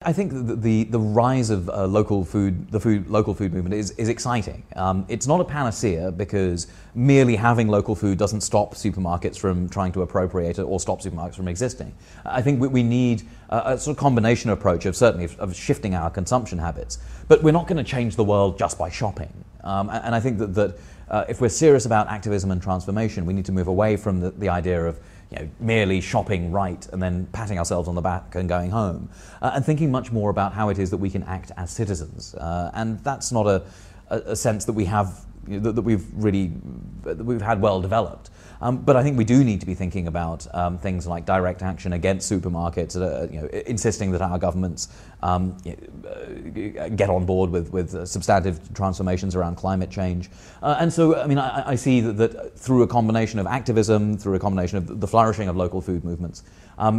I think that the rise of local food movement is exciting. It's not a panacea because merely having local food doesn't stop supermarkets from trying to appropriate it or stop supermarkets from existing. I think we need a sort of combination approach of certainly of shifting our consumption habits, but we're not going to change the world just by shopping. And I think that if we're serious about activism and transformation, we need to move away from the idea of merely shopping right and then patting ourselves on the back and going home, and thinking much more about how it is that we can act as citizens. And that's not a sense that we have, that we've had well developed. But I think we do need to be thinking about things like direct action against supermarkets, insisting that our governments get on board with substantive transformations around climate change. And so, I mean, I see that through a combination of activism, through a combination of the flourishing of local food movements,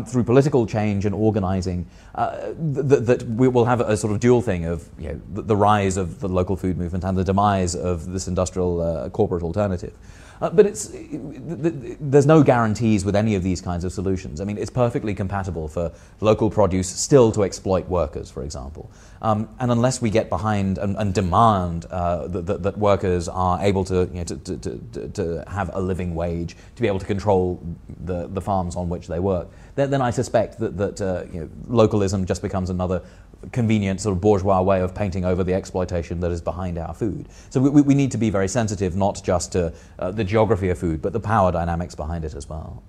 through political change and organizing, that we will have a sort of dual thing of the rise of the local food movement and the demise of this industrial corporate alternative. But there's no guarantees with any of these kinds of solutions. I mean, it's perfectly compatible for local produce still to exploit workers, for example. And unless we get behind and demand that workers are able to have a living wage, to be able to control the farms on which they work, then I suspect that localism just becomes another convenient sort of bourgeois way of painting over the exploitation that is behind our food. So we need to be very sensitive, not just to the geography of food, but the power dynamics behind it as well.